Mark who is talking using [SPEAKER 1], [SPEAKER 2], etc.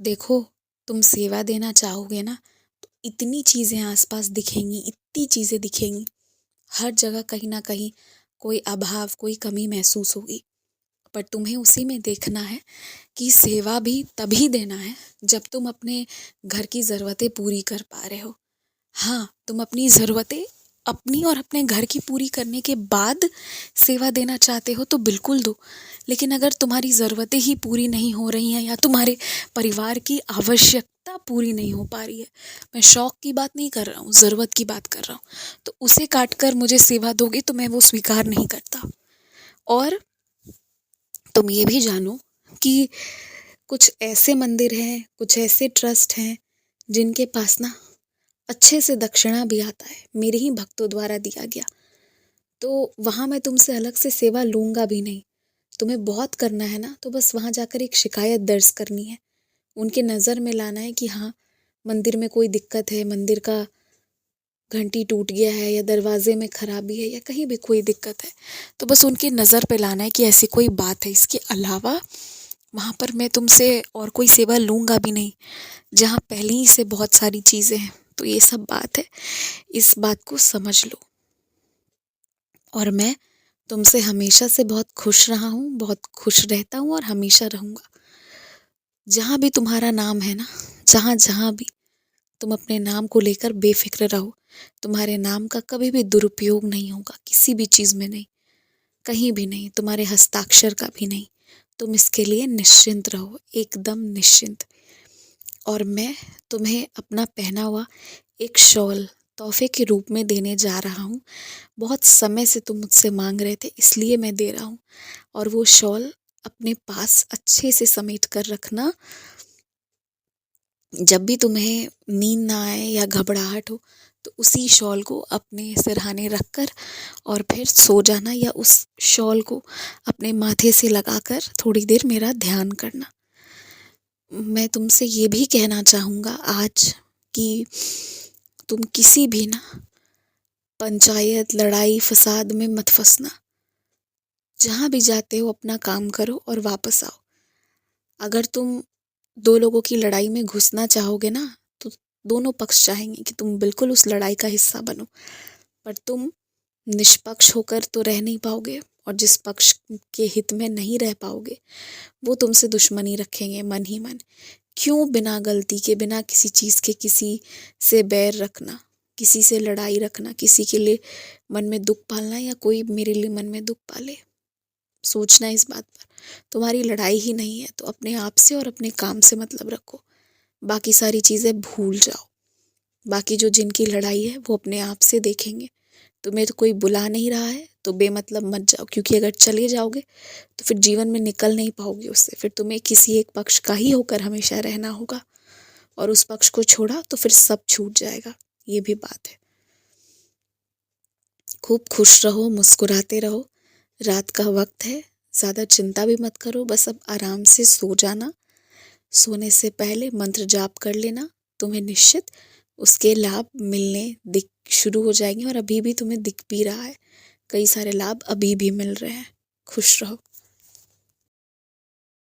[SPEAKER 1] देखो, तुम सेवा देना चाहोगे ना, तो इतनी चीज़ें आसपास दिखेंगी, इतनी चीज़ें दिखेंगी, हर जगह कहीं न कहीं कोई अभाव, कोई कमी महसूस होगी। पर तुम्हें उसी में देखना है कि सेवा भी तभी देना है जब तुम अपने घर की ज़रूरतें पूरी कर पा रहे हो। हाँ, तुम अपनी ज़रूरतें अपनी और अपने घर की पूरी करने के बाद सेवा देना चाहते हो तो बिल्कुल दो। लेकिन अगर तुम्हारी ज़रूरतें ही पूरी नहीं हो रही हैं या तुम्हारे परिवार की आवश्यकता पूरी नहीं हो पा रही है, मैं शौक की बात नहीं कर रहा हूँ, ज़रूरत की बात कर रहा हूँ, तो उसे काट कर मुझे सेवा दोगे तो मैं वो स्वीकार नहीं करता। और तुम ये भी जानो कि कुछ ऐसे मंदिर हैं, कुछ ऐसे ट्रस्ट हैं जिनके पास ना अच्छे से दक्षिणा भी आता है, मेरे ही भक्तों द्वारा दिया गया। तो वहाँ मैं तुमसे अलग से सेवा लूँगा भी नहीं। तुम्हें बहुत करना है ना, तो बस वहाँ जाकर एक शिकायत दर्ज करनी है। उनके नज़र में लाना है कि हाँ, मंदिर में कोई दिक्कत है, मंदिर का घंटी टूट गया है या दरवाजे में खराबी है या कहीं भी कोई दिक्कत है, तो बस उनकी नज़र पे लाना है कि ऐसी कोई बात है। इसके अलावा वहाँ पर मैं तुमसे और कोई सेवा लूँगा भी नहीं, जहाँ पहले ही से बहुत सारी चीज़ें हैं। तो ये सब बात है, इस बात को समझ लो। और मैं तुमसे हमेशा से बहुत खुश रहा हूँ, बहुत खुश रहता हूँ और हमेशा रहूँगा। जहाँ भी तुम्हारा नाम है ना, जहाँ भी, तुम अपने नाम को लेकर बेफ़िक्र रहो। तुम्हारे नाम का कभी भी दुरुपयोग नहीं होगा, किसी भी चीज़ में नहीं, कहीं भी नहीं, तुम्हारे हस्ताक्षर का भी नहीं। तुम इसके लिए निश्चिंत रहो, एकदम निश्चिंत। और मैं तुम्हें अपना पहना हुआ एक शॉल तोहफ़े के रूप में देने जा रहा हूँ। बहुत समय से तुम मुझसे माँग रहे थे, इसलिए मैं दे रहा हूँ। और वो शॉल अपने पास अच्छे से समेट कर रखना। जब भी तुम्हें नींद ना आए या घबराहट हो, तो उसी शॉल को अपने सिरहाने रख कर और फिर सो जाना, या उस शॉल को अपने माथे से लगाकर थोड़ी देर मेरा ध्यान करना। मैं तुमसे ये भी कहना चाहूँगा आज कि तुम किसी भी ना पंचायत, लड़ाई, फसाद में मत फँसना। जहाँ भी जाते हो अपना काम करो और वापस आओ। अगर तुम 2 लोगों की लड़ाई में घुसना चाहोगे ना, तो दोनों पक्ष चाहेंगे कि तुम बिल्कुल उस लड़ाई का हिस्सा बनो। पर तुम निष्पक्ष होकर तो रह नहीं पाओगे, और जिस पक्ष के हित में नहीं रह पाओगे, वो तुमसे दुश्मनी रखेंगे मन ही मन। क्यों बिना गलती के, बिना किसी चीज़ के किसी से बैर रखना, किसी से लड़ाई रखना, किसी के लिए मन में दुःख पालना, या कोई मेरे लिए मन में दुःख पाले। सोचना इस बात पर। तुम्हारी लड़ाई ही नहीं है तो अपने आप से और अपने काम से मतलब रखो। बाकी सारी चीज़ें भूल जाओ। बाकी जो जिनकी लड़ाई है वो अपने आप से देखेंगे। तुम्हें तो कोई बुला नहीं रहा है तो बेमतलब मत जाओ, क्योंकि अगर चले जाओगे तो फिर जीवन में निकल नहीं पाओगे उससे। फिर तुम्हें किसी एक पक्ष का ही होकर हमेशा रहना होगा, और उस पक्ष को छोड़ा तो फिर सब छूट जाएगा। ये भी बात है। खूब खुश रहो, मुस्कुराते रहो। रात का वक्त है, ज़्यादा चिंता भी मत करो, बस अब आराम से सो जाना। सोने से पहले मंत्र जाप कर लेना, तुम्हें निश्चित उसके लाभ मिलने दिख शुरू हो जाएंगे, और अभी भी तुम्हें दिख भी रहा है। कई सारे लाभ अभी भी मिल रहे हैं। खुश रहो।